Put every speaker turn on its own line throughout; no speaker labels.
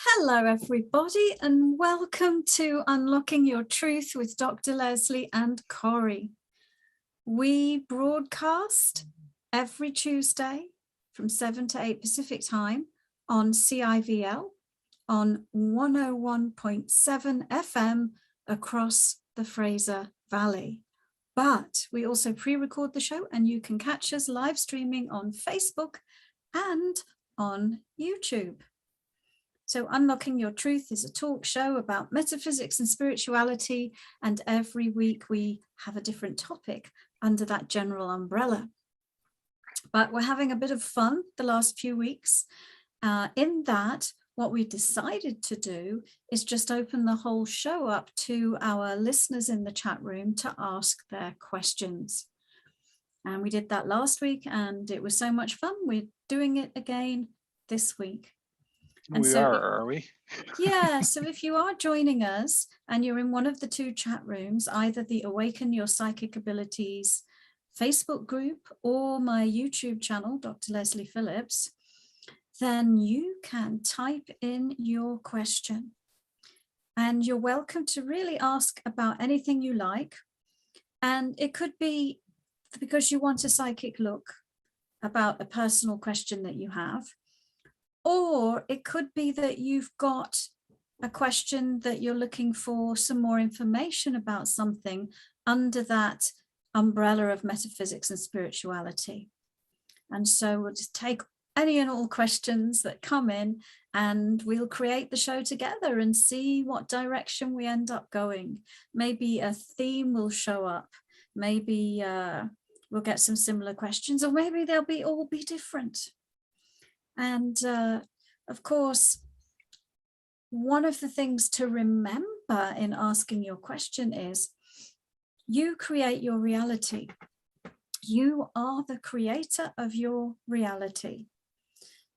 Hello, everybody, and welcome to Unlocking Your Truth with Dr. Lesley and Corey. We broadcast every Tuesday from 7 to 8 Pacific time on CIVL on 101.7 FM across the Fraser Valley. But we also pre-record the show, and you can catch us live streaming on Facebook and on YouTube. So Unlocking Your Truth is a talk show about metaphysics and spirituality, and every week we have a different topic under that general umbrella. But we're having a bit of fun the last few weeks in that what we decided to do is just open the whole show up to our listeners in the chat room to ask their questions. And we did that last week and it was so much fun. We're doing it again this week.
And are we?
Yeah, so if you are joining us and you're in one of the two chat rooms, either the Awaken Your Psychic Abilities Facebook group or my YouTube channel, Dr. Lesley Phillips, then you can type in your question. And you're welcome to really ask about anything you like. And it could be because you want a psychic look about a personal question that you have. Or it could be that you've got a question that you're looking for some more information about something under that umbrella of metaphysics and spirituality. And so we'll just take any and all questions that come in and we'll create the show together and see what direction we end up going. Maybe a theme will show up. Maybe we'll get some similar questions, or maybe they'll all be different. And of course, one of the things to remember in asking your question is you create your reality. You are the creator of your reality.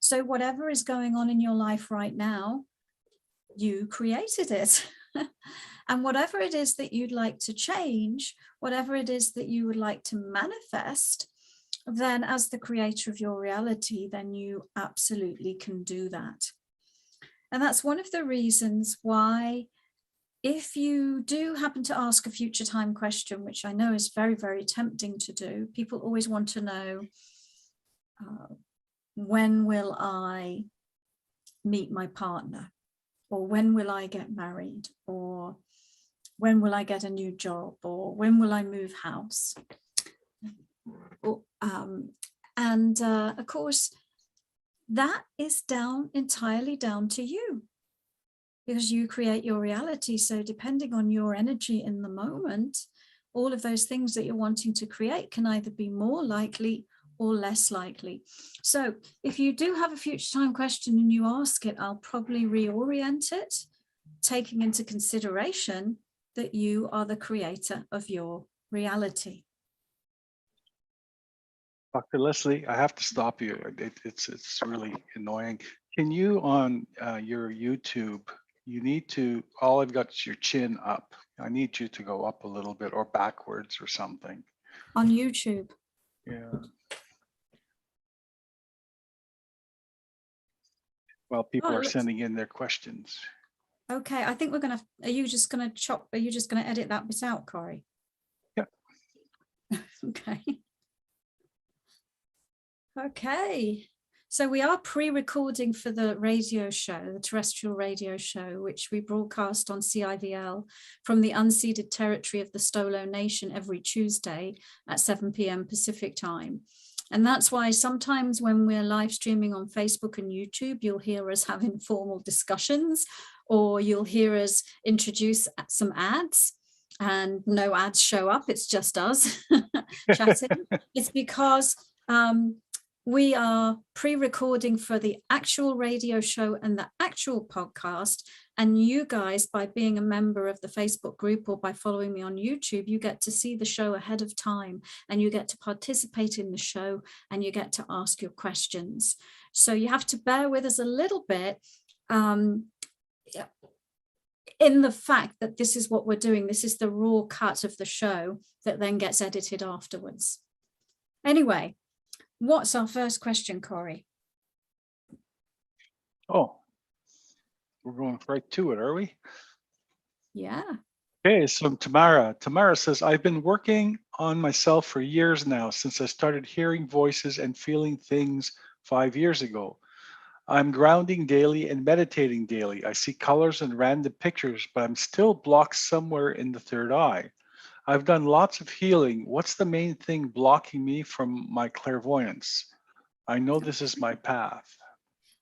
So whatever is going on in your life right now, you created it. And whatever it is that you'd like to change, whatever it is that you would like to manifest, then as the creator of your reality, then you absolutely can do that. And that's one of the reasons why, if you do happen to ask a future time question, which I know is very, very tempting to do, people always want to know, when will I meet my partner? Or when will I get married? Or when will I get a new job? Or when will I move house? Of course, that is entirely down to you, because you create your reality. So depending on your energy in the moment, all of those things that you're wanting to create can either be more likely or less likely. So if you do have a future time question and you ask it, I'll probably reorient it, taking into consideration that you are the creator of your reality.
Dr. Lesley, I have to stop you. It's really annoying. Can you, on your YouTube, you need to, all I've got is your chin up. I need you to go up a little bit or backwards or something.
On YouTube?
Yeah. Well, people are sending in their questions.
Okay, I think we're going to, are you just going to edit that bit out, Corey?
Yeah.
Okay. Okay, so we are pre-recording for the radio show, the terrestrial radio show, which we broadcast on CIVL from the unceded territory of the Stolo Nation every Tuesday at 7 p.m. Pacific time. And that's why sometimes when we're live streaming on Facebook and YouTube, you'll hear us have informal discussions, or you'll hear us introduce some ads. And no ads show up, it's just us chatting. It's because we are pre-recording for the actual radio show and the actual podcast. And you guys, by being a member of the Facebook group or by following me on YouTube, you get to see the show ahead of time and you get to participate in the show and you get to ask your questions. So you have to bear with us a little bit in the fact that this is what we're doing. This is the raw cut of the show that then gets edited afterwards. Anyway, what's our first question, Corey?
Oh, we're going right to it, are we?
Yeah.
Okay, so Tamara says, I've been working on myself for years now, since I started hearing voices and feeling things 5 years ago. I'm grounding daily and meditating daily. I see colors and random pictures, but I'm still blocked somewhere in the third eye. I've done lots of healing. What's the main thing blocking me from my clairvoyance? I know this is my path.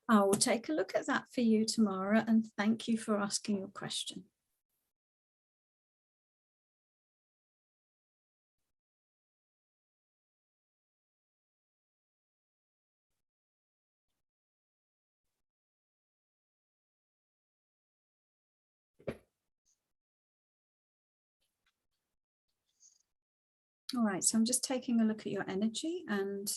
I will take a look at that for you, Tamara, and thank you for asking your question. All right, so I'm just taking a look at your energy, and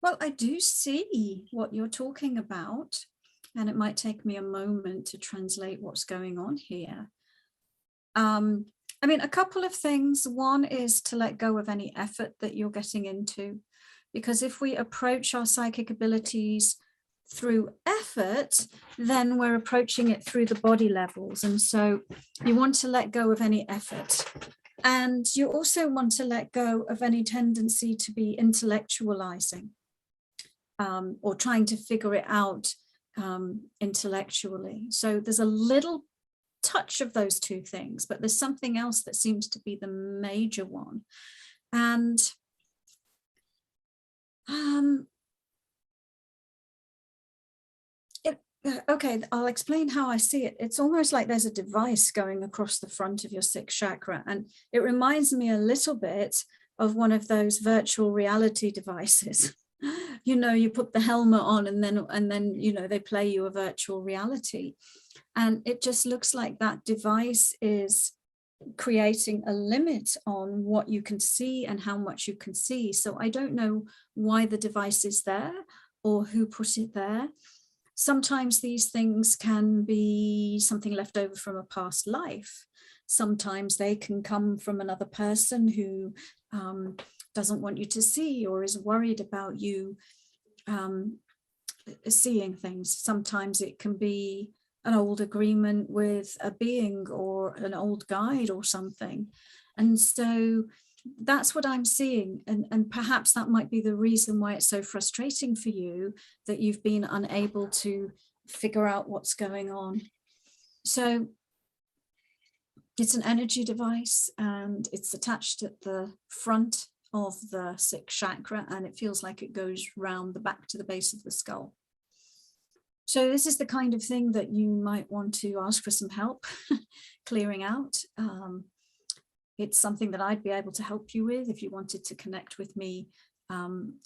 well, I do see what you're talking about, and it might take me a moment to translate what's going on here. I mean, a couple of things. One is to let go of any effort that you're getting into, because if we approach our psychic abilities through effort, then we're approaching it through the body levels. And so you want to let go of any effort. And you also want to let go of any tendency to be intellectualizing or trying to figure it out intellectually. So there's a little touch of those two things, but there's something else that seems to be the major one. And okay, I'll explain how I see it. It's almost like there's a device going across the front of your sixth chakra, and it reminds me a little bit of one of those virtual reality devices. You know, you put the helmet on and then you know, they play you a virtual reality. And it just looks like that device is creating a limit on what you can see and how much you can see. So I don't know why the device is there or who put it there. Sometimes these things can be something left over from a past life. Sometimes they can come from another person who doesn't want you to see or is worried about you seeing things. Sometimes it can be an old agreement with a being or an old guide or something. And so that's what I'm seeing. And perhaps that might be the reason why it's so frustrating for you that you've been unable to figure out what's going on. So it's an energy device and it's attached at the front of the sixth chakra, and it feels like it goes round the back to the base of the skull. So this is the kind of thing that you might want to ask for some help clearing out. It's something that I'd be able to help you with if you wanted to connect with me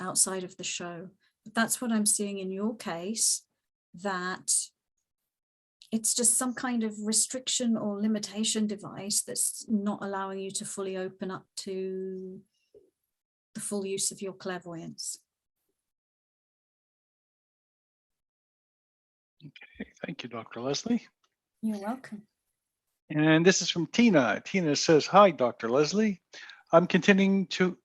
outside of the show. But that's what I'm seeing in your case, that it's just some kind of restriction or limitation device that's not allowing you to fully open up to the full use of your clairvoyance.
Okay, thank you, Dr. Lesley.
You're welcome.
And this is from Tina. Tina says, hi, Dr. Lesley. I'm continuing to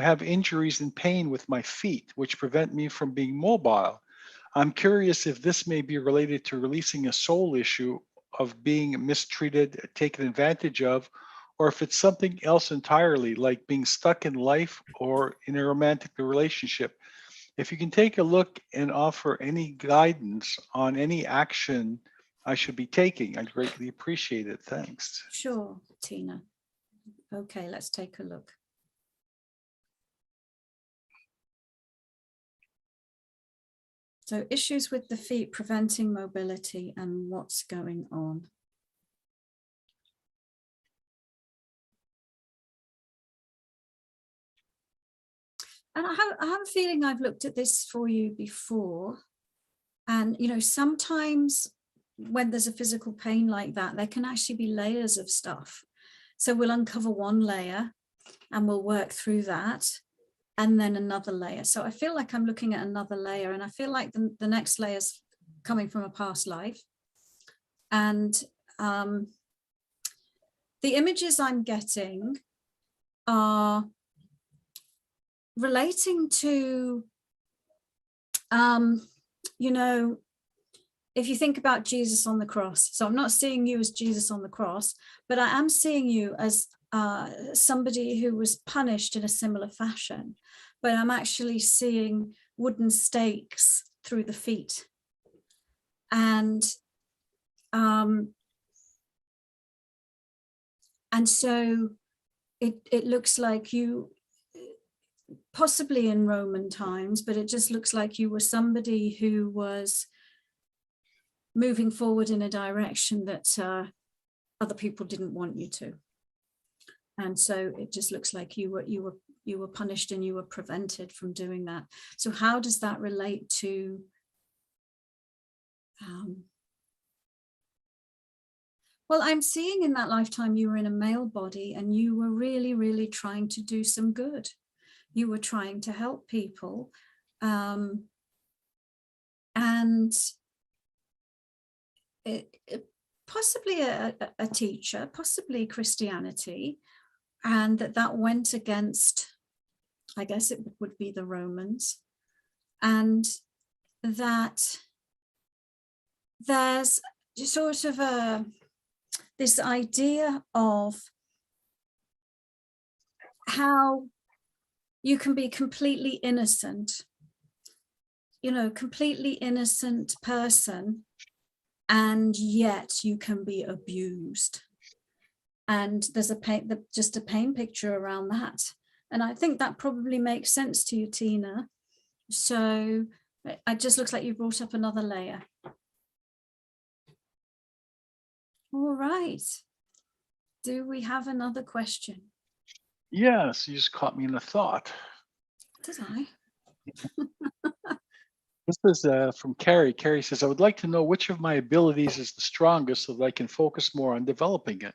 have injuries and pain with my feet, which prevent me from being mobile. I'm curious if this may be related to releasing a soul issue of being mistreated, taken advantage of, or if it's something else entirely, like being stuck in life or in a romantic relationship. If you can take a look and offer any guidance on any action I should be taking, I'd greatly appreciate it. Thanks.
Sure, Tina. Okay, let's take a look. So issues with the feet preventing mobility and what's going on. And I have a feeling I've looked at this for you before. And, you know, sometimes when there's a physical pain like that, there can actually be layers of stuff. So we'll uncover one layer and we'll work through that, and then another layer. So I feel like I'm looking at another layer, and I feel like the next layer is coming from a past life. And the images I'm getting are relating to You know, if you think about Jesus on the cross, so I'm not seeing you as Jesus on the cross, but I am seeing you as somebody who was punished in a similar fashion, but I'm actually seeing wooden stakes through the feet. And so it looks like you, possibly in Roman times, but it just looks like you were somebody who was moving forward in a direction that other people didn't want you to. And so it just looks like you were punished and you were prevented from doing that. So how does that relate to well, I'm seeing in that lifetime you were in a male body and you were really, really trying to do some good. You were trying to help people. And possibly a teacher, possibly Christianity, and that went against, I guess it would be the Romans, and that there's sort of this idea of how you can be completely innocent, you know, completely innocent person, and yet you can be abused. And there's just a pain picture around that. And I think that probably makes sense to you, Tina. So it just looks like you brought up another layer. All right. Do we have another question?
Yes, you just caught me in a thought.
Did I?
This is from Carrie. Carrie says, I would like to know which of my abilities is the strongest so that I can focus more on developing it.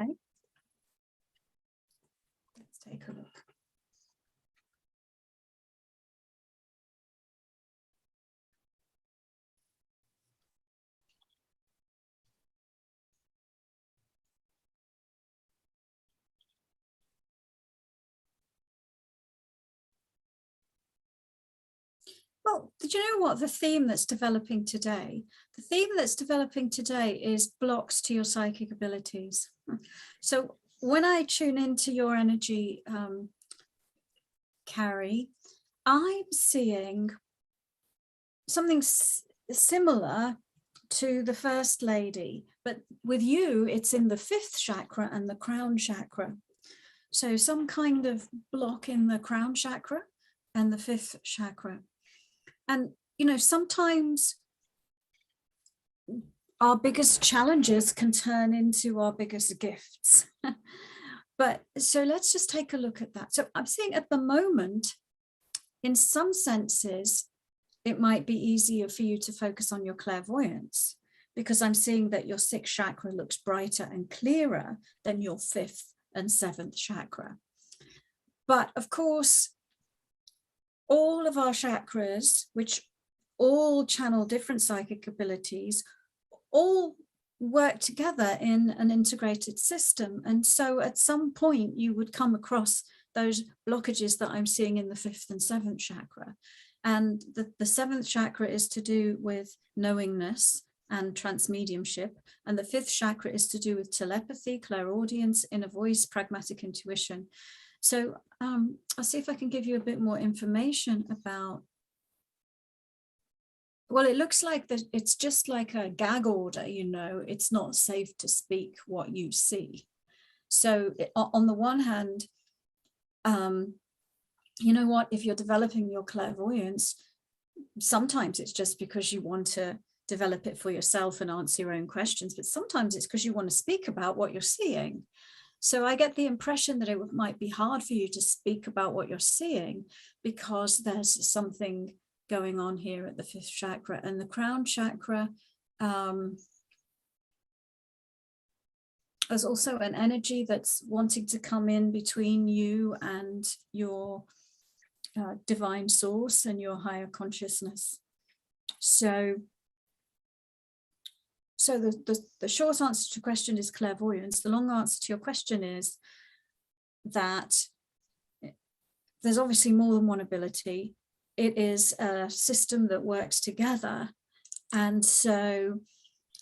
Okay. Let's take a look. Well, did you know what the theme that's developing today? The theme that's developing today is blocks to your psychic abilities. So when I tune into your energy, Carrie, I'm seeing something similar to the First Lady, but with you, it's in the 5th chakra and the crown chakra. So some kind of block in the crown chakra and the 5th chakra. And, you know, sometimes our biggest challenges can turn into our biggest gifts. But so let's just take a look at that. So I'm seeing at the moment, in some senses, it might be easier for you to focus on your clairvoyance, because I'm seeing that your 6th chakra looks brighter and clearer than your 5th and 7th chakra. But of course, all of our chakras, which all channel different psychic abilities, all work together in an integrated system. And so at some point you would come across those blockages that I'm seeing in the 5th and 7th chakra. And the 7th chakra is to do with knowingness and transmediumship. And the 5th chakra is to do with telepathy, clairaudience, inner voice, pragmatic intuition. So I'll see if I can give you a bit more information about, well, it looks like that it's just like a gag order, you know, it's not safe to speak what you see. So on the one hand, you know what, if you're developing your clairvoyance, sometimes it's just because you want to develop it for yourself and answer your own questions, but sometimes it's because you want to speak about what you're seeing. So I get the impression that it might be hard for you to speak about what you're seeing because there's something going on here at the 5th chakra. And the crown chakra, there's also an energy that's wanting to come in between you and your divine source and your higher consciousness. So the short answer to the question is clairvoyance. The long answer to your question is that there's obviously more than one ability. It is a system that works together. And so,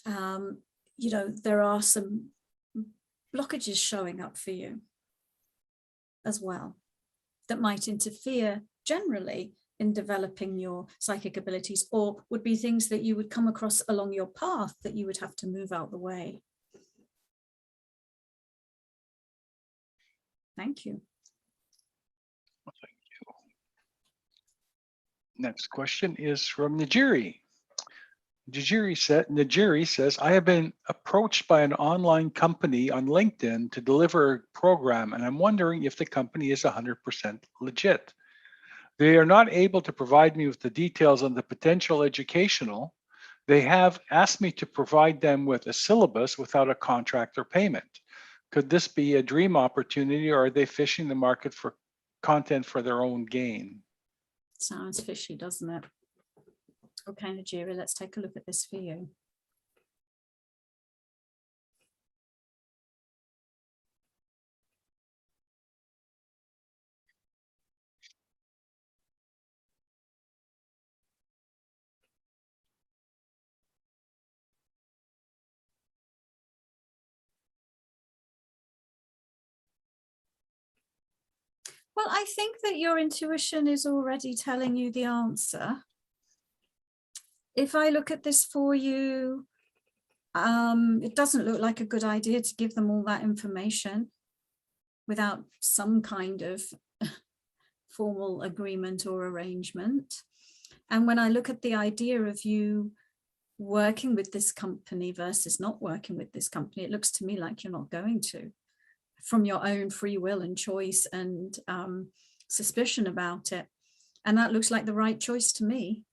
you know, there are some blockages showing up for you as well that might interfere generally in developing your psychic abilities, or would be things that you would come across along your path that you would have to move out the way. Thank you.
Thank you. Next question is from Najiri. Najiri says, I have been approached by an online company on LinkedIn to deliver a program, and I'm wondering if the company is 100% legit. They are not able to provide me with the details on the potential educational. They have asked me to provide them with a syllabus without a contract or payment. Could this be a dream opportunity, or are they fishing the market for content for their own gain?
Sounds fishy, doesn't it? Okay, Najiri, let's take a look at this for you. Well, I think that your intuition is already telling you the answer. If I look at this for you, it doesn't look like a good idea to give them all that information without some kind of formal agreement or arrangement. And when I look at the idea of you working with this company versus not working with this company, it looks to me like you're not going to, from your own free will and choice and suspicion about it. And that looks like the right choice to me.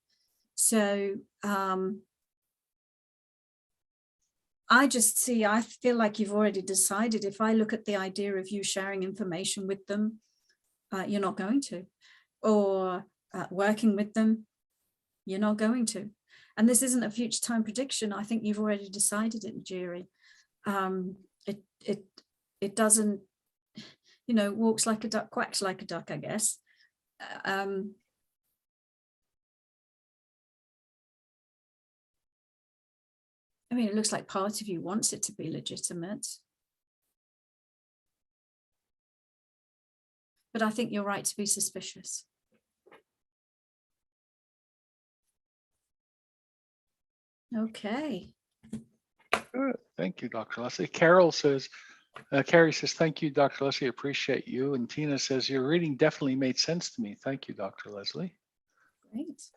So I feel like you've already decided. If I look at the idea of you sharing information with them, you're not going to, or working with them, you're not going to. And this isn't a future time prediction. I think you've already decided it, Najiri. It doesn't, you know, walks like a duck, quacks like a duck, I guess. I mean, it looks like part of you wants it to be legitimate. But I think you're right to be suspicious. Okay.
Good. Thank you, Dr. Lesley. Carrie says, thank you, Dr. Lesley, appreciate you. And Tina says, your reading definitely made sense to me. Thank you, Dr. Lesley.
Great.
It's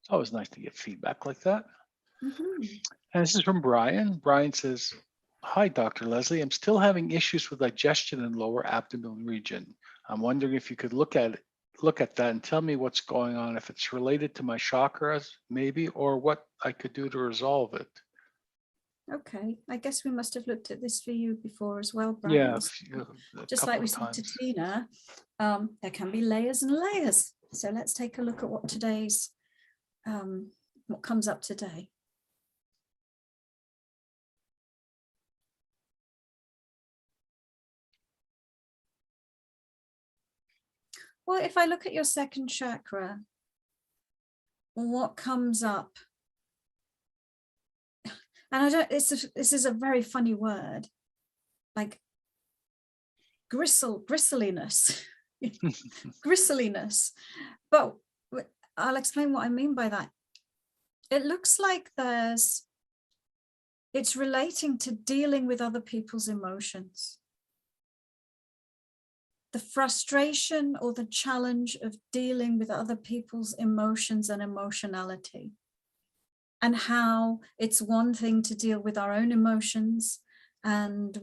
always nice to get feedback like that.
Mm-hmm.
And this is from Brian. Brian says, hi, Dr. Lesley. I'm still having issues with digestion in lower abdomen region. I'm wondering if you could look at that and tell me what's going on, if it's related to my chakras, maybe, or what I could do to resolve it.
Okay, I guess we must have looked at this for you before as well, Brian.
Yeah,
just like we said to Tina, there can be layers and layers. So let's take a look at what today's, what comes up today. Well, if I look at your second chakra, what comes up? And I don't, this is a very funny word, like gristliness, gristliness. But I'll explain what I mean by that. It looks like it's relating to dealing with other people's emotions. The frustration or the challenge of dealing with other people's emotions and emotionality. And how it's one thing to deal with our own emotions, and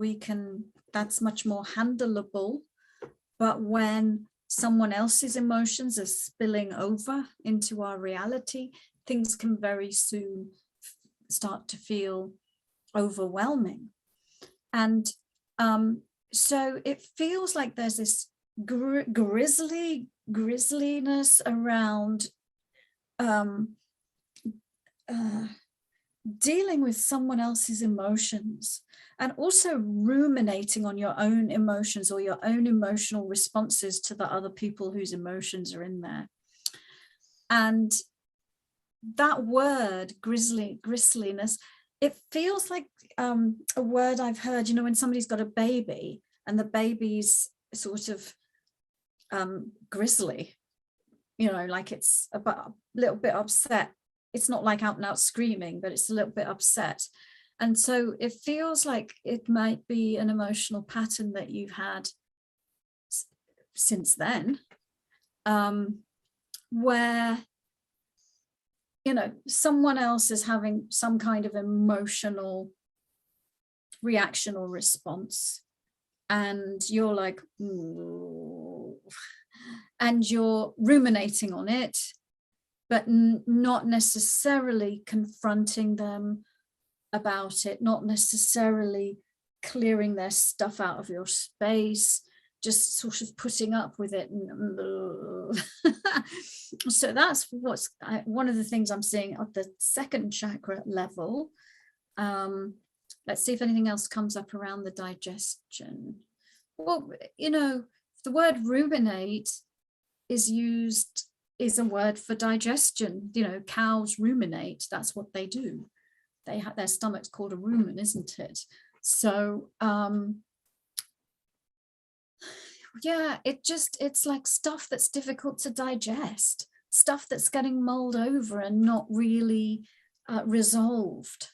that's much more handleable. But when someone else's emotions are spilling over into our reality, things can very soon start to feel overwhelming. And so it feels like there's this grisliness around dealing with someone else's emotions and also ruminating on your own emotions or your own emotional responses to the other people whose emotions are in there. And that word, gristliness, it feels like a word I've heard, you know, when somebody's got a baby and the baby's sort of grisly, you know, like it's a little bit upset. It's not like out and out screaming, but it's a little bit upset. And so it feels like it might be an emotional pattern that you've had since then, where, you know, someone else is having some kind of emotional reaction or response, and you're like, ooh, and you're ruminating on it, but not necessarily confronting them about it, not necessarily clearing their stuff out of your space, just sort of putting up with it. So that's what's one of the things I'm seeing at the second chakra level. Let's see if anything else comes up around the digestion. Well, you know, the word ruminate is used, is a word for digestion. You know, cows ruminate, that's what they do. They have their stomach's called a rumen, isn't it? So yeah, it's like stuff that's difficult to digest, stuff that's getting mulled over and not really resolved.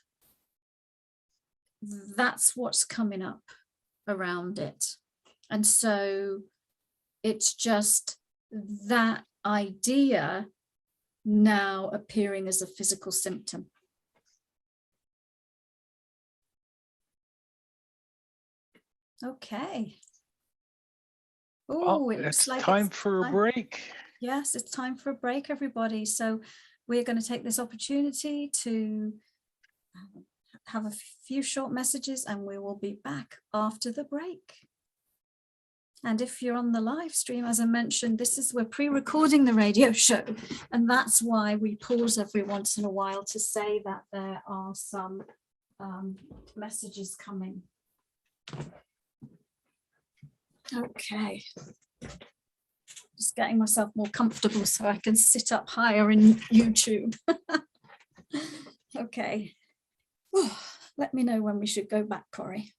That's what's coming up around it. And so it's just that idea now appearing as a physical symptom. Okay. Oh,
it's like time for a break.
Yes, it's time for a break, everybody. So we're going to take this opportunity to have a few short messages, and we will be back after the break. And if you're on the live stream, as I mentioned, we're pre-recording the radio show, and that's why we pause every once in a while to say that there are some messages coming. Okay. Just getting myself more comfortable so I can sit up higher in YouTube. Okay. Oh, let me know when we should go back, Corey.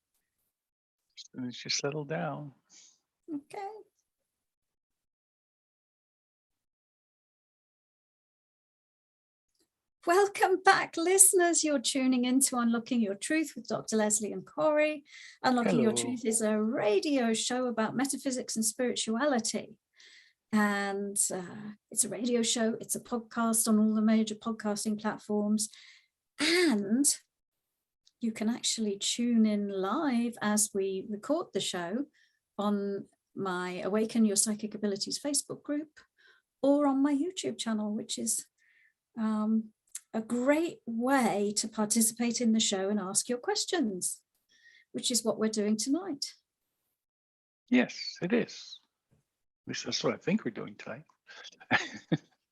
As soon as you settle down.
Okay. Welcome back, listeners. You're tuning into Unlocking Your Truth with Dr. Lesley and Corey. Unlocking Your Truth is a radio show about metaphysics and spirituality. And it's a radio show. It's a podcast on all the major podcasting platforms. And you can actually tune in live as we record the show on my Awaken Your Psychic Abilities Facebook group or on my YouTube channel, which is a great way to participate in the show and ask your questions, which is what we're doing tonight.
Yes, it is. At least that's what I think we're doing tonight.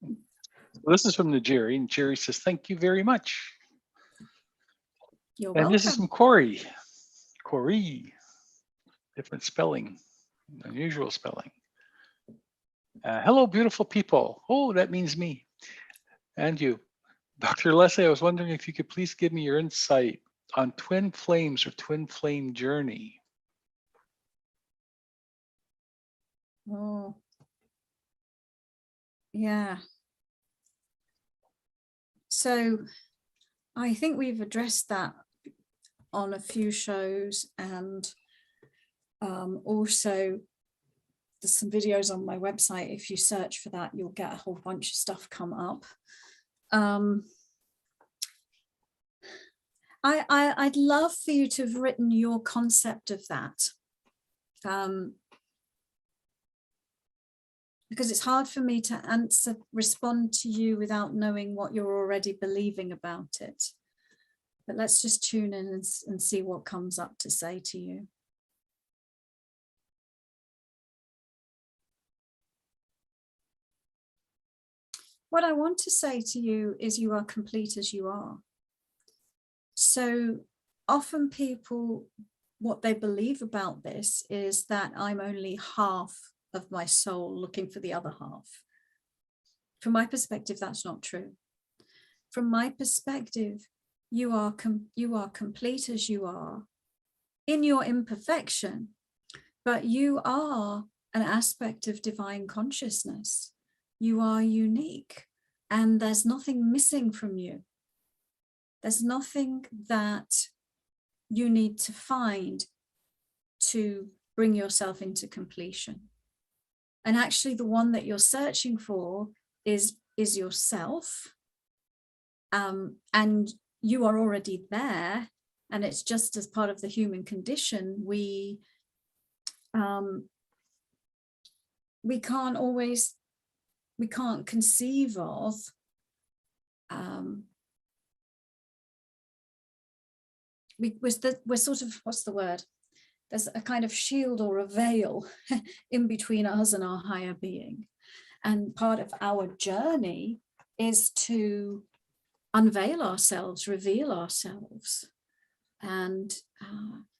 Well, this is from Jerry, and Jerry says, thank you very much.
You're welcome.
And this is from Corey. Corey, different spelling, unusual spelling. Hello, beautiful people. Oh, that means me and you. Dr. Lesley, I was wondering if you could please give me your insight on twin flames or twin flame journey.
Oh, yeah. So I think we've addressed that on a few shows, and also there's some videos on my website. If you search for that, you'll get a whole bunch of stuff come up. I'd love for you to have written your concept of that. Because it's hard for me to respond to you without knowing what you're already believing about it. But let's just tune in and see what comes up to say to you. What I want to say to you is you are complete as you are. So often people, what they believe about this is that I'm only half of my soul looking for the other half. From my perspective, that's not true. From my perspective, you are complete as you are in your imperfection, but you are an aspect of divine consciousness. You are unique, and there's nothing missing from you. There's nothing that you need to find to bring yourself into completion. And actually, the one that you're searching for is yourself. And you are already there. And it's just as part of the human condition, we can't conceive of we're sort of, what's the word? There's a kind of shield or a veil in between us and our higher being. And part of our journey is to unveil ourselves, reveal ourselves, and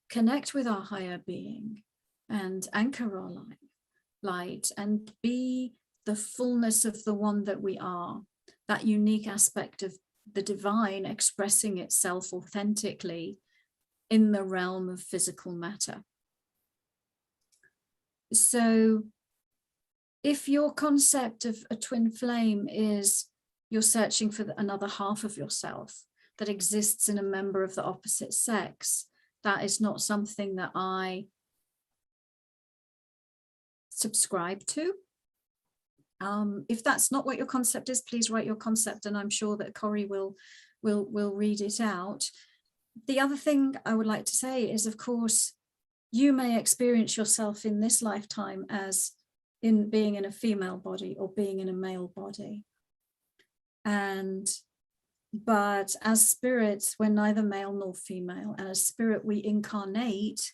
connect with our higher being and anchor our light and be the fullness of the one that we are, that unique aspect of the divine expressing itself authentically in the realm of physical matter. So if your concept of a twin flame is you're searching for another half of yourself that exists in a member of the opposite sex, that is not something that I subscribe to. If that's not what your concept is, please write your concept, and I'm sure that Corey will read it out. The other thing I would like to say is, of course, you may experience yourself in this lifetime as in being in a female body or being in a male body. But as spirits, we're neither male nor female. And as spirit, we incarnate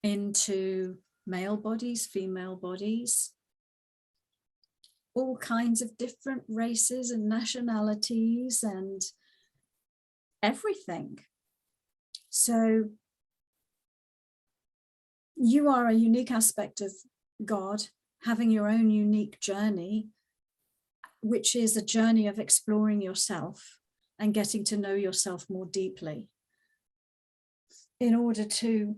into male bodies, female bodies, all kinds of different races and nationalities and everything. So you are a unique aspect of God, having your own unique journey, which is a journey of exploring yourself and getting to know yourself more deeply in order to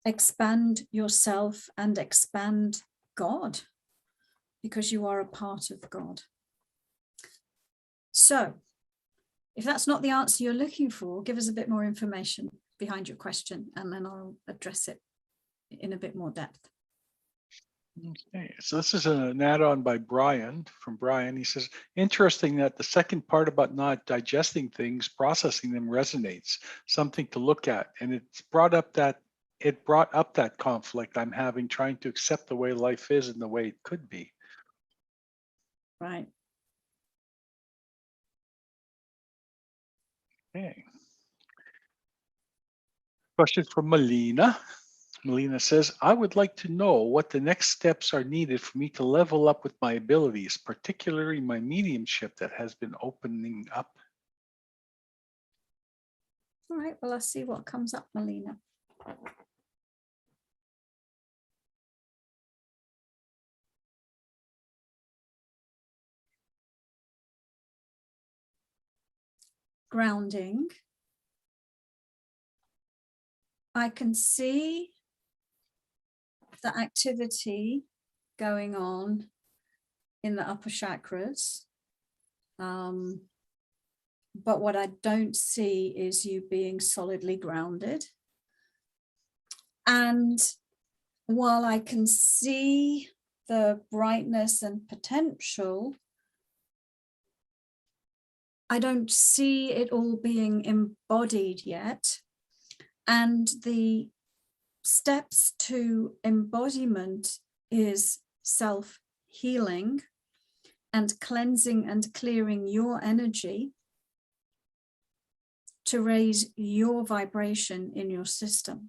expand yourself and expand God, because you are a part of God. So if that's not the answer you're looking for, give us a bit more information behind your question, and then I'll address it in a bit more depth.
Okay, so this is an add-on by Brian, from Brian. He says, interesting that the second part about not digesting things, processing them resonates, something to look at. And it brought up that conflict I'm having, trying to accept the way life is and the way it could be.
Right.
Okay. Question from Melina. Melina says, I would like to know what the next steps are needed for me to level up with my abilities, particularly my mediumship that has been opening up.
All right, well, let's see what comes up, Melina. Grounding. I can see the activity going on in the upper chakras. But what I don't see is you being solidly grounded. And while I can see the brightness and potential, I don't see it all being embodied yet. And the steps to embodiment is self-healing and cleansing and clearing your energy to raise your vibration in your system.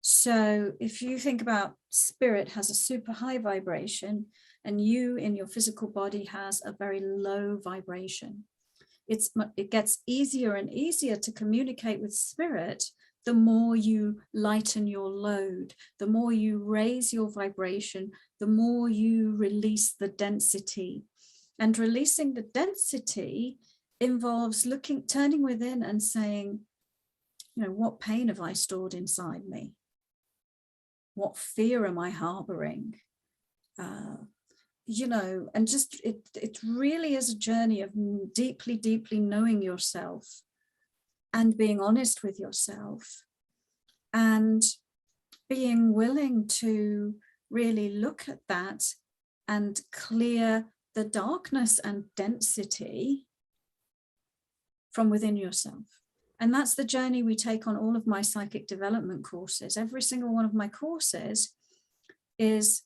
So if you think about spirit has a super high vibration and you in your physical body has a very low vibration, it gets easier and easier to communicate with spirit the more you lighten your load, the more you raise your vibration, the more you release the density. And releasing the density involves turning within and saying, you know, what pain have I stored inside me? What fear am I harboring? You know, and just it really is a journey of deeply, deeply knowing yourself and being honest with yourself and being willing to really look at that and clear the darkness and density from within yourself. And that's the journey we take on all of my psychic development courses. Every single one of my courses is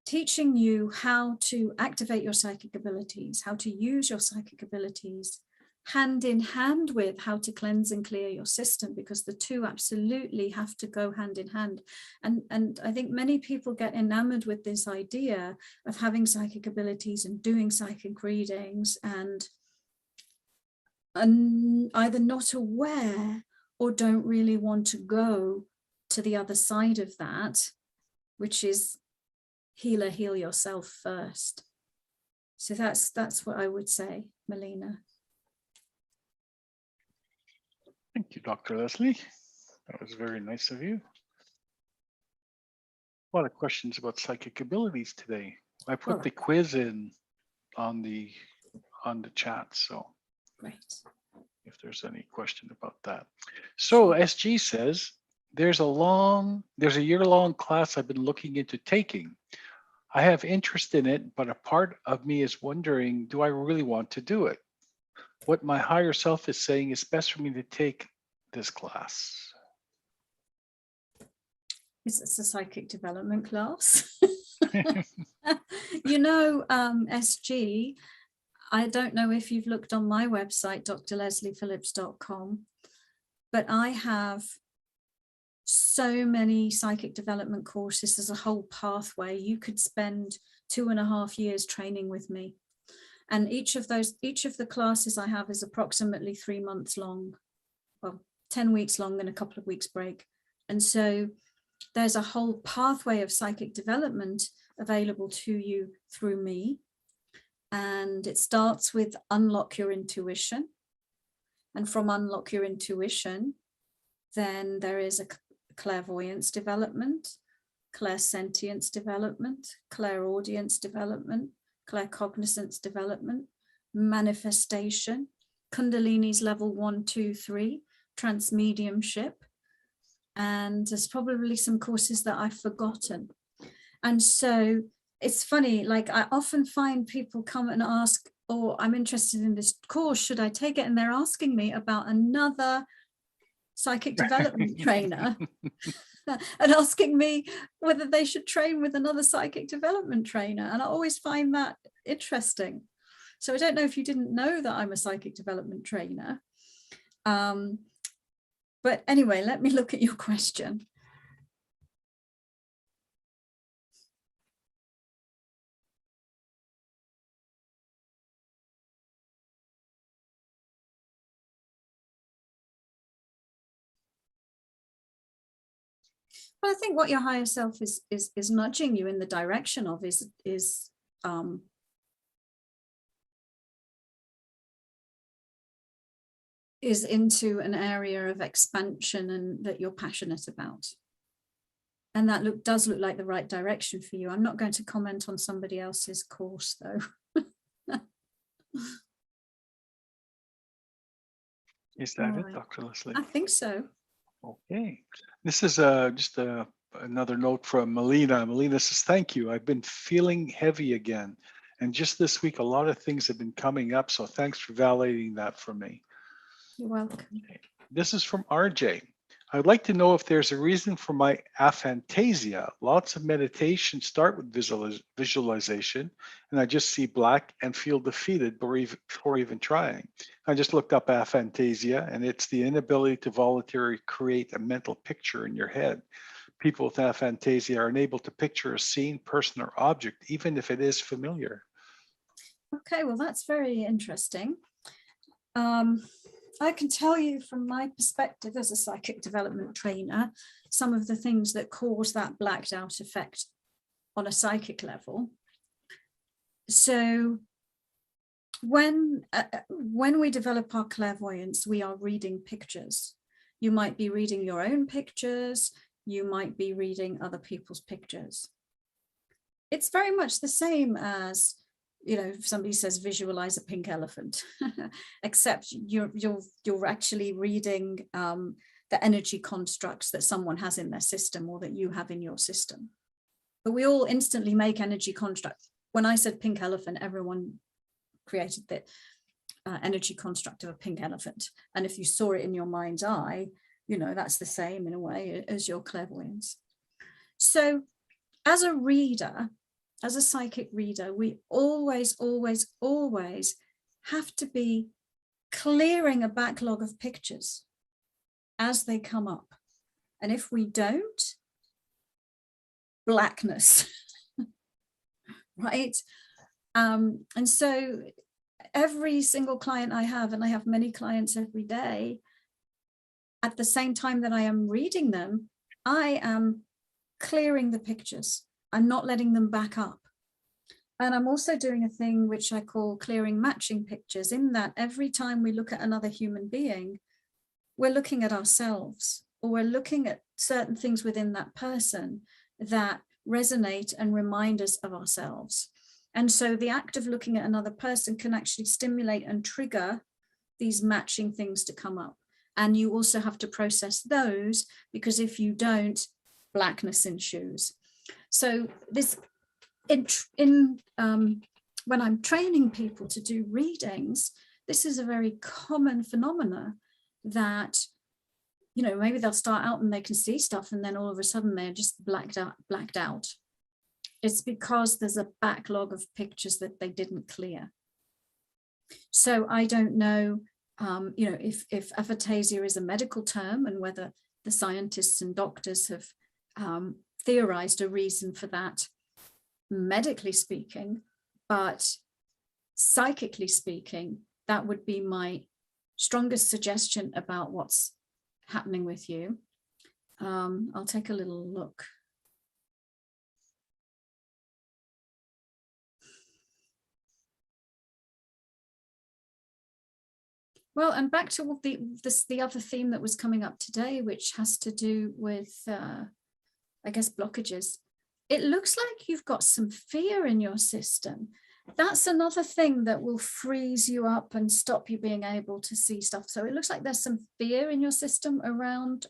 teaching you how to activate your psychic abilities, how to use your psychic abilities, hand in hand with how to cleanse and clear your system, because the two absolutely have to go hand in hand. And I think many people get enamored with this idea of having psychic abilities and doing psychic readings and either not aware or don't really want to go to the other side of that, which is heal yourself first. So that's what I would say, Melina.
Thank you, Dr. Lesley. That was very nice of you. A lot of questions about psychic abilities today. I put the quiz in on the chat, so
great.
If there's any question about that. So SG says, there's a year-long class I've been looking into taking. I have interest in it, but a part of me is wondering, do I really want to do it? What my higher self is saying is best for me to take this class.
It's a psychic development class. You know, SG, I don't know if you've looked on my website, drlesleyphillips.com, but I have so many psychic development courses. There's a whole pathway. You could spend 2.5 years training with me. And each of the classes I have is approximately 3 months long, well, 10 weeks long and a couple of weeks break. And so there's a whole pathway of psychic development available to you through me. And it starts with unlock your intuition. And from unlock your intuition, then there is a clairvoyance development, clairsentience development, clairaudience development, claircognizance development, manifestation, Kundalini's level 1, 2, 3, transmediumship. And there's probably some courses that I've forgotten. And so it's funny, like I often find people come and ask, oh, I'm interested in this course, should I take it? And they're asking me about another psychic development trainer and asking me whether they should train with another psychic development trainer. And I always find that interesting. So I don't know if you didn't know that I'm a psychic development trainer. But anyway, let me look at your question. But I think what your higher self is nudging you in the direction of is into an area of expansion and that you're passionate about. And that does look like the right direction for you. I'm not going to comment on somebody else's course though.
Is that it, Dr. Lesley?
I think so.
Okay. This is just another note from Melina. Melina says, thank you. I've been feeling heavy again. And just this week, a lot of things have been coming up. So thanks for validating that for me.
You're welcome.
Okay. This is from RJ. I'd like to know if there's a reason for my aphantasia. Lots of meditations start with visualization, and I just see black and feel defeated before even trying. I just looked up aphantasia, and it's the inability to voluntarily create a mental picture in your head. People with aphantasia are unable to picture a scene, person, or object, even if it is familiar.
Okay, well, that's very interesting. I can tell you from my perspective as a psychic development trainer, some of the things that cause that blacked out effect on a psychic level. So when we develop our clairvoyance, we are reading pictures. You might be reading your own pictures. You might be reading other people's pictures. It's very much the same as, you know, if somebody says visualize a pink elephant, except you're actually reading the energy constructs that someone has in their system or that you have in your system. But we all instantly make energy constructs. When I said pink elephant, everyone created the energy construct of a pink elephant. And if you saw it in your mind's eye, you know, that's the same in a way as your clairvoyance. So as a reader, as a psychic reader, we always, always, always have to be clearing a backlog of pictures as they come up. And if we don't, blackness, right? And so every single client I have, and I have many clients every day, at the same time that I am reading them, I am clearing the pictures. I'm not letting them back up. And I'm also doing a thing which I call clearing matching pictures, in that every time we look at another human being, we're looking at ourselves, or we're looking at certain things within that person that resonate and remind us of ourselves. And so the act of looking at another person can actually stimulate and trigger these matching things to come up. And you also have to process those, because if you don't, blackness ensues. So this, when I'm training people to do readings, this is a very common phenomena that, you know, maybe they'll start out and they can see stuff, and then all of a sudden they're just blacked out. It's because there's a backlog of pictures that they didn't clear. So I don't know, you know, if aphantasia is a medical term, and whether the scientists and doctors have theorized a reason for that, medically speaking, but psychically speaking, that would be my strongest suggestion about what's happening with you. I'll take a little look. Well, and back to the other theme that was coming up today, which has to do with, I guess, blockages. It looks like you've got some fear in your system. That's another thing that will freeze you up and stop you being able to see stuff. So it looks like there's some fear in your system around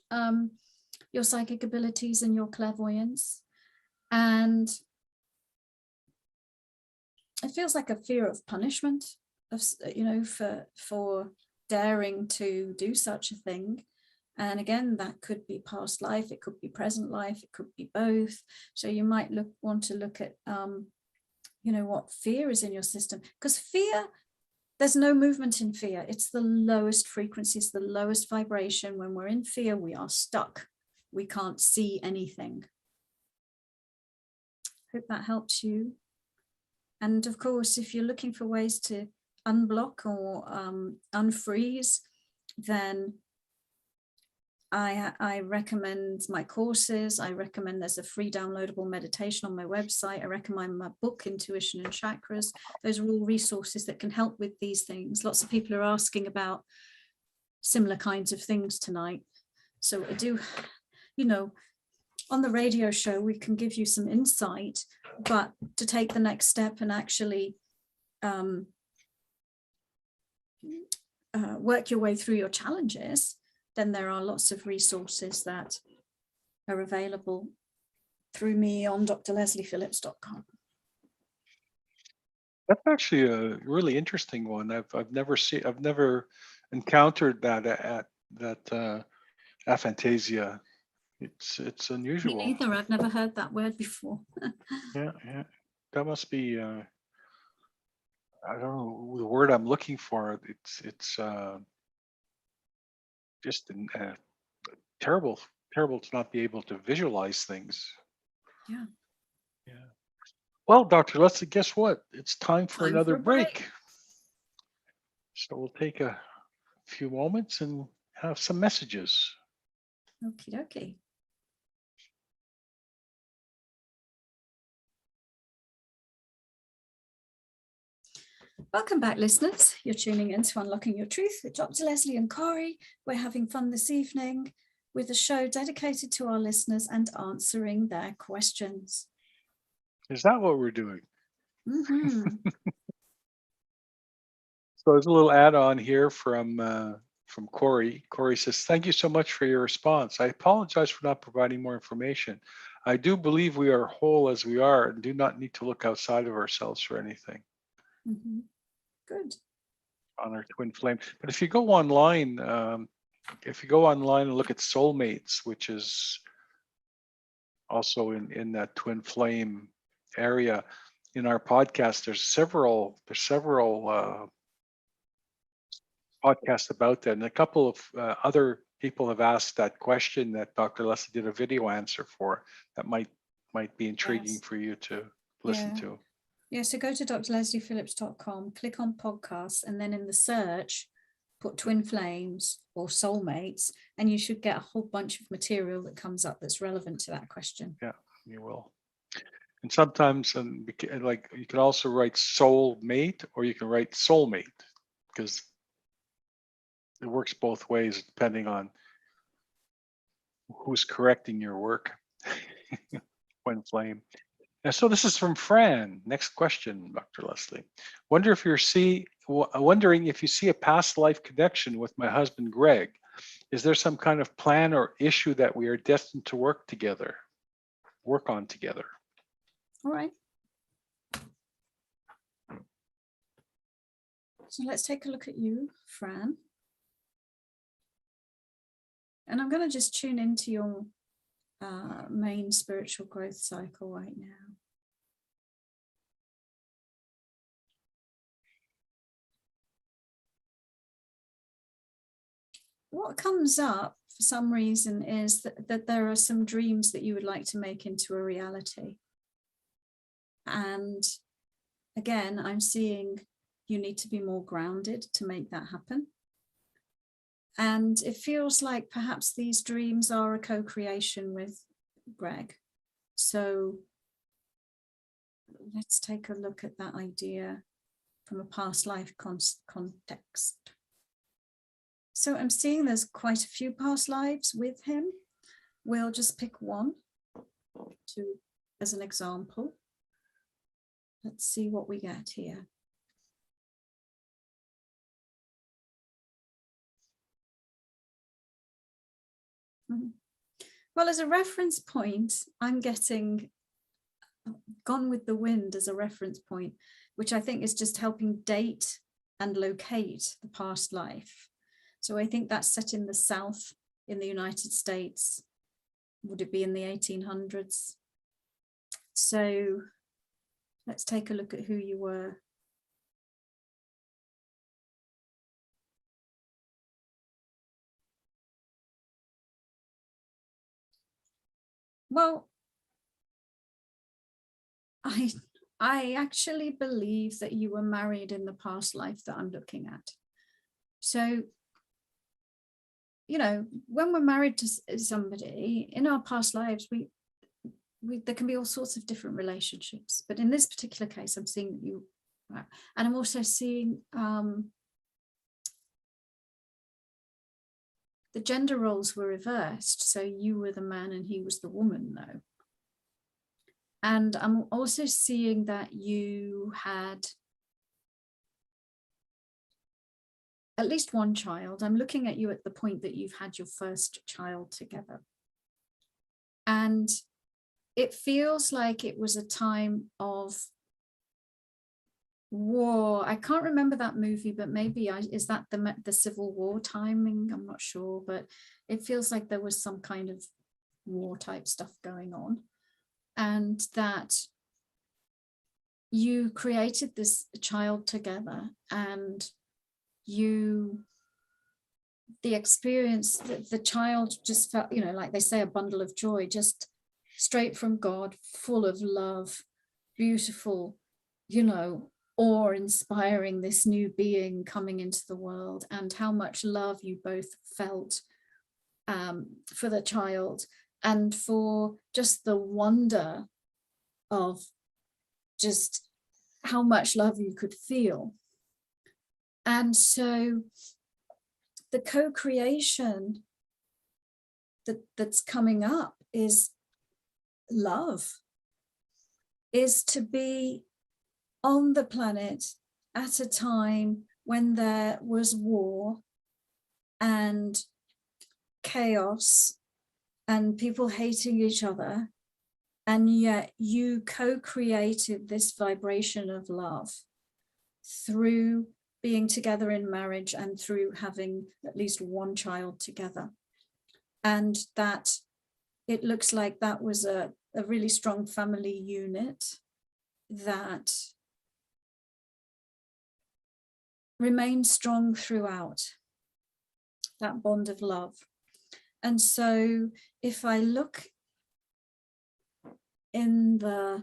your psychic abilities and your clairvoyance. And it feels like a fear of punishment, of, you know, for daring to do such a thing. And again, that could be past life, it could be present life, it could be both. So you might want to look at, you know, what fear is in your system, because fear, there's no movement in fear. It's the lowest frequency, it's the lowest vibration. When we're in fear, we are stuck. We can't see anything. Hope that helps you. And of course, if you're looking for ways to unblock or unfreeze, then I recommend my courses. I recommend there's a free downloadable meditation on my website. I recommend my book, Intuition and Chakras. Those are all resources that can help with these things. Lots of people are asking about similar kinds of things tonight. So I do, you know, on the radio show, we can give you some insight, but to take the next step and actually work your way through your challenges, then there are lots of resources that are available through me on drlesleyphillips.com.
That's actually a really interesting one. I've never encountered that aphantasia. It's unusual.
Me neither. I've never heard that word before.
Yeah. That must be I don't know the word I'm looking for. It's just terrible to not be able to visualize things.
Yeah.
Well, Dr. Lesley, guess what? It's time for
Time
another
for a break.
break. So we'll take a few moments and have some messages.
Okie dokie. Welcome back, listeners. You're tuning in to Unlocking Your Truth with Dr. Lesley and Corey. We're having fun this evening with a show dedicated to our listeners and answering their questions.
Is that what we're doing?
Mm-hmm.
So there's a little add-on here from Corey. Corey says, "Thank you so much for your response. I apologize for not providing more information. I do believe we are whole as we are and do not need to look outside of ourselves for anything."
Mm-hmm. Good.
On our twin flame. But if you go online, and look at soulmates, which is also in that twin flame area, in our podcast, there's several podcasts about that, and a couple of other people have asked that question that Dr. Lesley did a video answer for. That might be intriguing
Yes.
for you to listen
Yeah.
to.
Yeah, so go to drlesleyphillips.com, click on podcasts, and then in the search, put twin flames or soulmates, and you should get a whole bunch of material that comes up that's relevant to that question.
Yeah, you will. And sometimes, like, you can also write soulmate or you can write soulmate, because it works both ways depending on who's correcting your work. Twin flame. And so this is from Fran. Next question, Dr. Lesley. Wondering if you see a past life connection with my husband, Greg. Is there some kind of plan or issue that we are destined to work on together?
All right. So let's take a look at you, Fran. And I'm going to just tune into your main spiritual growth cycle right now. What comes up for some reason is that there are some dreams that you would like to make into a reality. And again, I'm seeing you need to be more grounded to make that happen. And it feels like perhaps these dreams are a co-creation with Greg. So let's take a look at that idea from a past life context. So I'm seeing there's quite a few past lives with him. We'll just pick one as an example. Let's see what we get here. Well, as a reference point, I'm getting Gone with the Wind as a reference point, which I think is just helping date and locate the past life. So I think that's set in the South in the United States. Would it be in the 1800s? So let's take a look at who you were. Well, I actually believe that you were married in the past life that I'm looking at. So, you know, when we're married to somebody in our past lives, there can be all sorts of different relationships. But in this particular case, I'm seeing that you, and I'm also seeing the gender roles were reversed. So you were the man and he was the woman, though. And I'm also seeing that you had at least one child. I'm looking at you at the point that you've had your first child together. And it feels like it was a time of war. I can't remember that movie, but maybe is that the Civil War timing? I'm not sure, but it feels like there was some kind of war type stuff going on. And that you created this child together, and the experience, the child just felt, you know, like they say, a bundle of joy, just straight from God, full of love, beautiful, you know, awe-inspiring, this new being coming into the world, and how much love you both felt for the child, and for just the wonder of just how much love you could feel. And so the co-creation that's coming up is love, is to be on the planet at a time when there was war and chaos and people hating each other, and yet you co-created this vibration of love through being together in marriage and through having at least one child together. And that it looks like that was a really strong family unit that remained strong throughout, that bond of love. And so if I look in the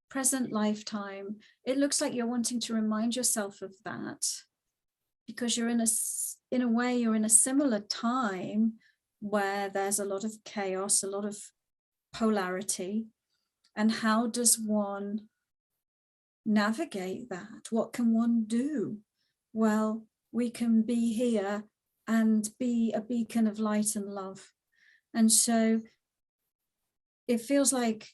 present lifetime, it looks like you're wanting to remind yourself of that, because you're in a way, you're in a similar time where there's a lot of chaos, a lot of polarity. And how does one navigate that? What can one do? Well, we can be here and be a beacon of light and love. And so it feels like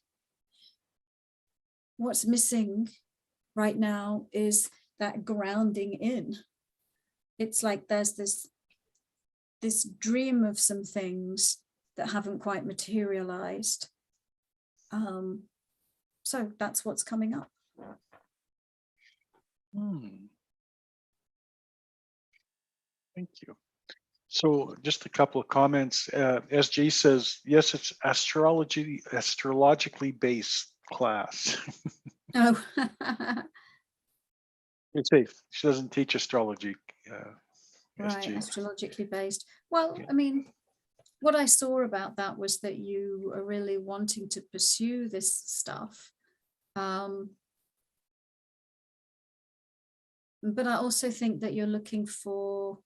what's missing right now is that grounding in. It's like there's this dream of some things that haven't quite materialized. So that's what's coming up.
Thank you. So just a couple of comments. SJ says, yes, it's astrologically based class.
Oh,
It's safe. She doesn't teach astrology.
right,
SG.
astrologically based. Well,
Yeah.
I mean, what I saw about that was that you are really wanting to pursue this stuff. But I also think that you're looking for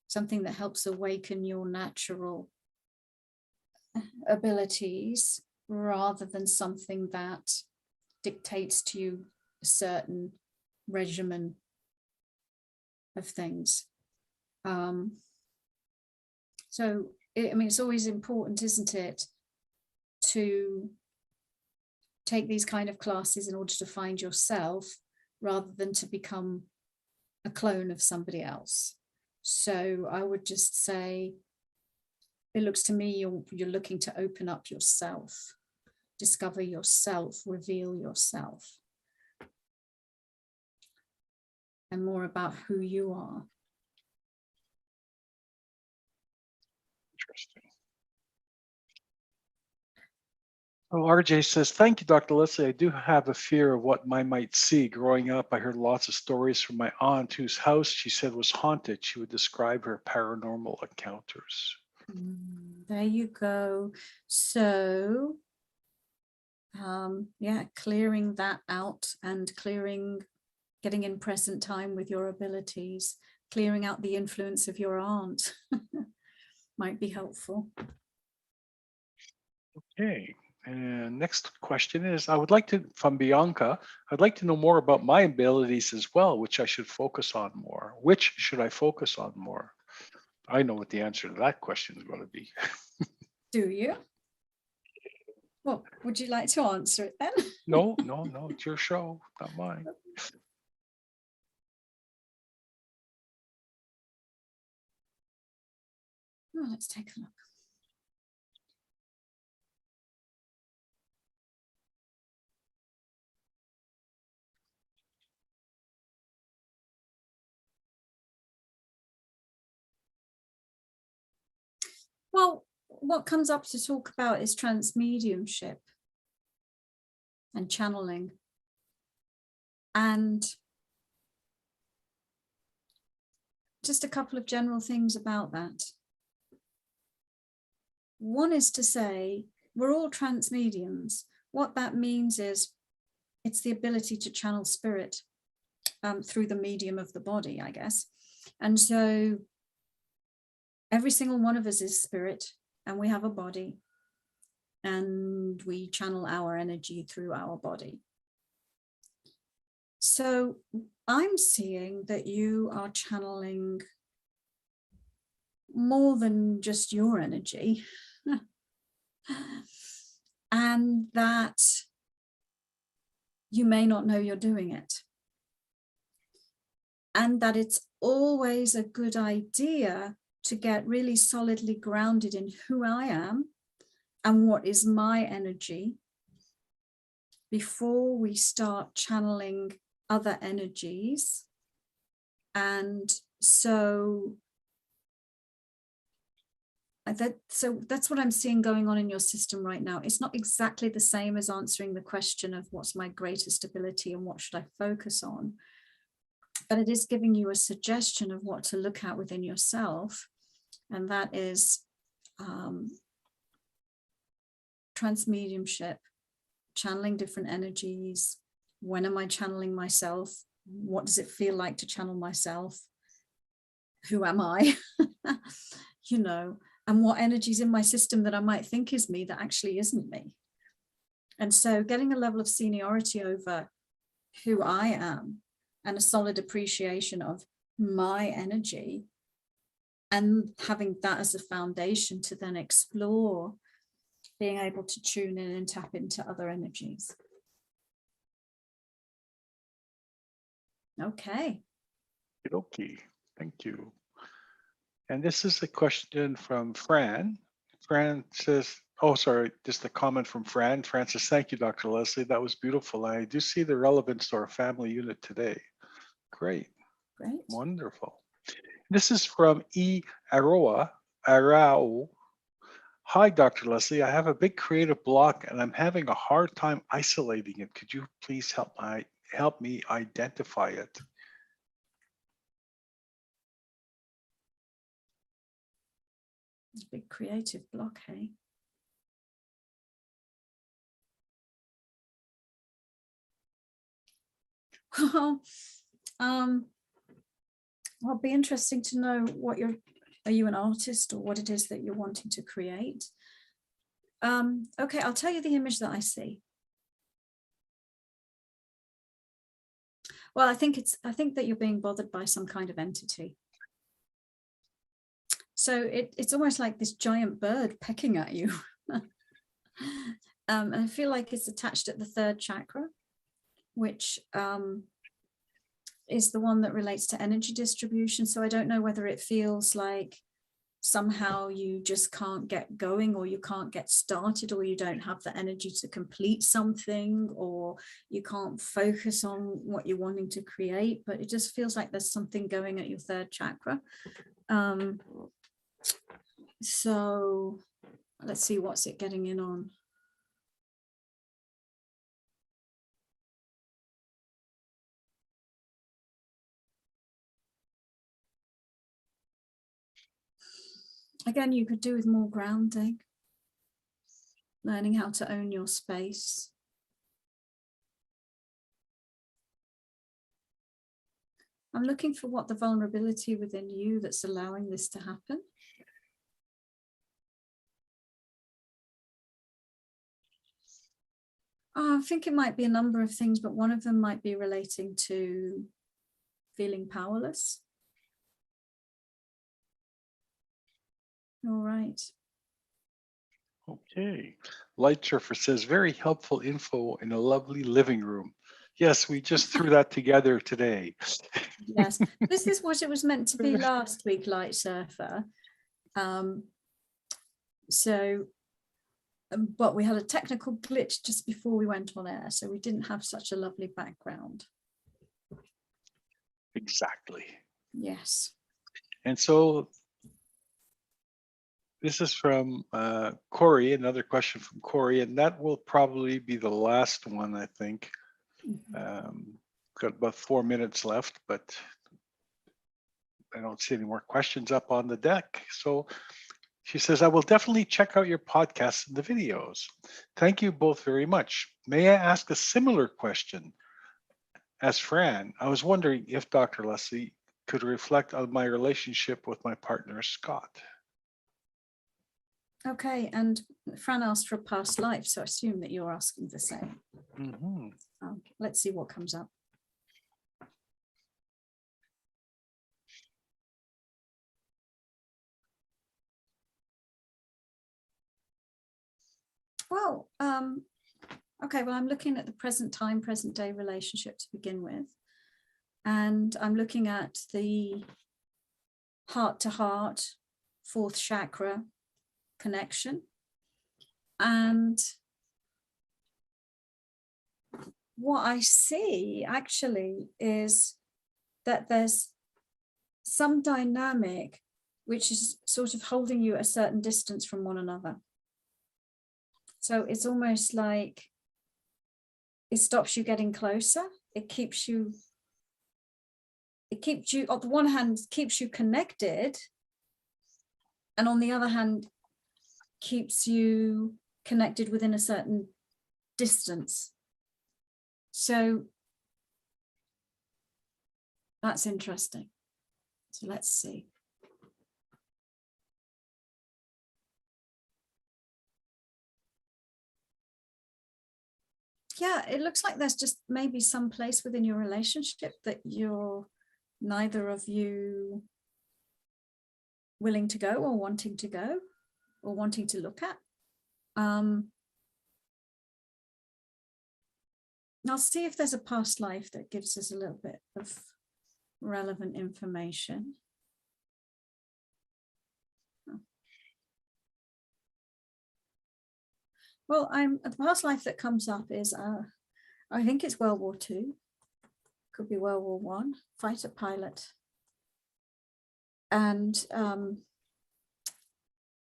something that helps awaken your natural abilities rather than something that dictates to you a certain regimen of things. So, I mean, it's always important, isn't it, to take these kind of classes in order to find yourself rather than to become a clone of somebody else. So I would just say, it looks to me you're looking to open up yourself, discover yourself, reveal yourself, and more about who you are.
Interesting. Oh, RJ says, thank you, Dr. Lesley. I do have a fear of what I might see. Growing up, I heard lots of stories from my aunt whose house she said was haunted. She would describe her paranormal encounters.
There you go. So, yeah, clearing that out and getting in present time with your abilities, clearing out the influence of your aunt might be helpful.
Okay. And next question is, I would like to, from Bianca, I'd like to know more about my abilities as well, which I should focus on more. Which should I focus on more? I know what the answer to that question is going to be.
Do you? Well, would you like to answer it then?
No, it's your show, not mine.
Oh, let's take a look. Well, what comes up to talk about is transmediumship and channeling. And just a couple of general things about that. One is to say, we're all transmediums. What that means is it's the ability to channel spirit through the medium of the body, I guess. And so every single one of us is spirit, and we have a body, and we channel our energy through our body. So I'm seeing that you are channeling more than just your energy, and that you may not know you're doing it, and that it's always a good idea to get really solidly grounded in who I am and what is my energy before we start channeling other energies. And so that's what I'm seeing going on in your system right now. It's not exactly the same as answering the question of what's my greatest ability and what should I focus on, but it is giving you a suggestion of what to look at within yourself, and that is transmediumship, channeling different energies. When am I channeling myself? What does it feel like to channel myself? Who am I? You know, and what energies in my system that I might think is me that actually isn't me. And so getting a level of seniority over who I am and a solid appreciation of my energy, and having that as a foundation to then explore being able to tune in and tap into other energies. Okay.
Okay, thank you. And this is a question from Fran. Fran says, oh, sorry, just a comment from Fran. Fran says, thank you, Dr. Lesley. That was beautiful. I do see the relevance to our family unit today. Great.
Great.
Wonderful. This is from E. Arao. Hi, Dr. Lesley. I have a big creative block and I'm having a hard time isolating it. Could you please help me identify it?
Big creative block, hey? Well, it'll be interesting to know what are you an artist or what it is that you're wanting to create? Okay, I'll tell you the image that I see. Well, I think that you're being bothered by some kind of entity. So it's almost like this giant bird pecking at you. And I feel like it's attached at the third chakra, which is the one that relates to energy distribution. So I don't know whether it feels like somehow you just can't get going, or you can't get started, or you don't have the energy to complete something, or you can't focus on what you're wanting to create, but it just feels like there's something going at your third chakra. So let's see, what's it getting in on? Again, you could do with more grounding, learning how to own your space. I'm looking for what the vulnerability within you that's allowing this to happen. I think it might be a number of things, but one of them might be relating to feeling powerless. All right.
Okay. Light Surfer says, very helpful info in a lovely living room. Yes, we just threw that together today.
Yes, this is what it was meant to be last week, Light Surfer. But we had a technical glitch just before we went on air, so we didn't have such a lovely background.
Exactly.
Yes.
And so this is from Corey, another question from Corey, and that will probably be the last one, I think. Got about 4 minutes left, but I don't see any more questions up on the deck. So She says, I will definitely check out your podcasts and the videos. Thank you both very much. May I ask a similar question? As Fran, I was wondering if Dr. Lesley could reflect on my relationship with my partner, Scott.
Okay, and Fran asked for a past life, so I assume that you're asking the same.
Mm-hmm.
Let's see what comes up. Well, okay, well, I'm looking at the present time, present day relationship to begin with. And I'm looking at the heart to heart, fourth chakra connection. And what I see actually is that there's some dynamic which is sort of holding you a certain distance from one another. So it's almost like it stops you getting closer. It keeps you, on the one hand, keeps you connected. And on the other hand, keeps you connected within a certain distance. So that's interesting. So let's see. Yeah, it looks like there's just maybe some place within your relationship that you're neither of you willing to go or wanting to go or wanting to look at. I'll see if there's a past life that gives us a little bit of relevant information. Well, the past life that comes up is, I think it's World War II, could be World War One, fighter pilot. And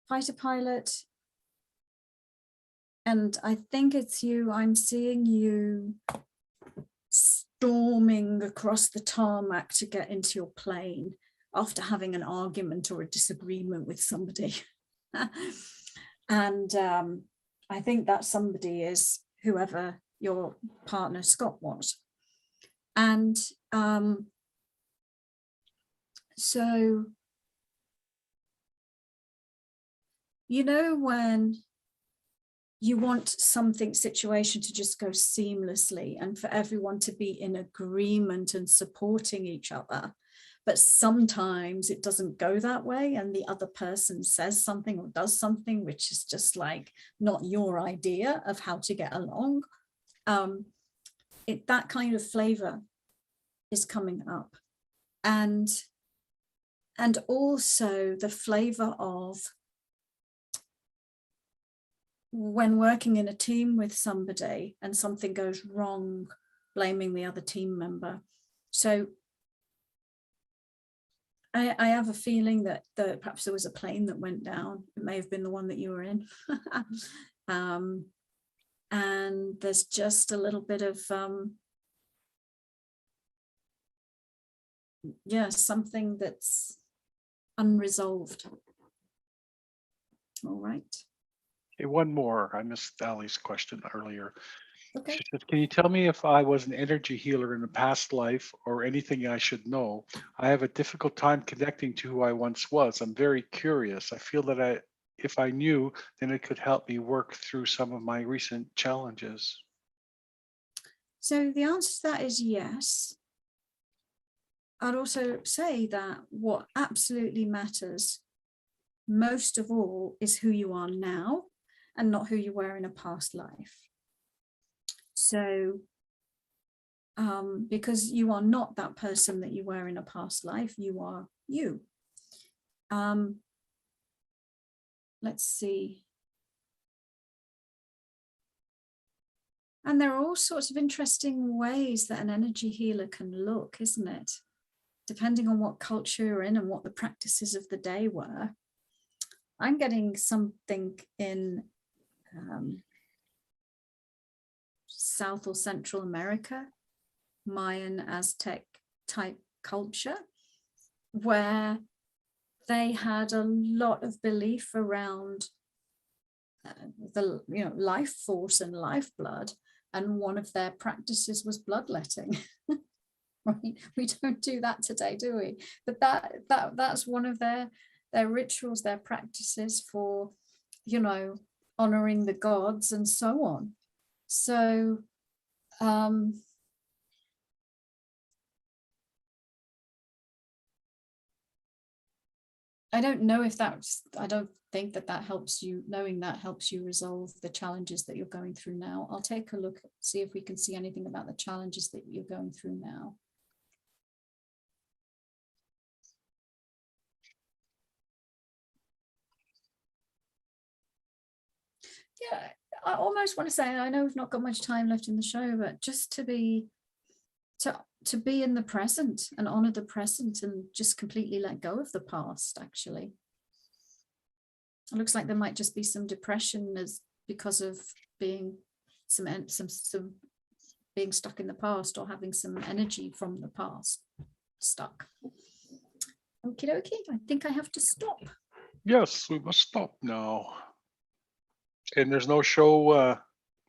fighter pilot, and I think it's you, I'm seeing you storming across the tarmac to get into your plane after having an argument or a disagreement with somebody. And I think that somebody is whoever your partner Scott was. And so, you know, when you want situation to just go seamlessly and for everyone to be in agreement and supporting each other, but sometimes it doesn't go that way and the other person says something or does something which is just like not your idea of how to get along. That kind of flavor is coming up, and also the flavor of when working in a team with somebody and something goes wrong, blaming the other team member. So I have a feeling that perhaps there was a plane that went down. It may have been the one that you were in. And there's just a little bit of, something that's unresolved. All right.
Okay, one more. I missed Ali's question earlier.
Okay.
She said, can you tell me if I was an energy healer in a past life or anything I should know? I have a difficult time connecting to who I once was. I'm very curious. I feel that if I knew, then it could help me work through some of my recent challenges.
So the answer to that is yes. I'd also say that what absolutely matters most of all is who you are now and not who you were in a past life. So, because you are not that person that you were in a past life, you are you. Let's see. And there are all sorts of interesting ways that an energy healer can look, isn't it? Depending on what culture you're in and what the practices of the day were. I'm getting something in South or Central America, Mayan, Aztec type culture, where they had a lot of belief around the life force and lifeblood, and one of their practices was bloodletting. Right? We don't do that today, do we? But that's one of their rituals, their practices for, honoring the gods and so on. So I don't know if I don't think that helps you, knowing that helps you resolve the challenges that you're going through now. I'll take a look, see if we can see anything about the challenges that you're going through now. Yeah, I almost want to say, I know we've not got much time left in the show, but just to be in the present and honor the present and just completely let go of the past. Actually, it looks like there might just be some depression because of being some being stuck in the past, or having some energy from the past stuck. Okie dokie, I think I have to stop.
Yes, we must stop now. And there's no show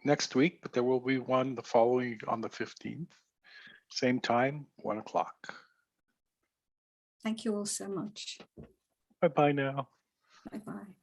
next week, but there will be one the following on the 15th. Same time, 1 o'clock.
Thank you all so much.
Bye-bye now.
Bye-bye.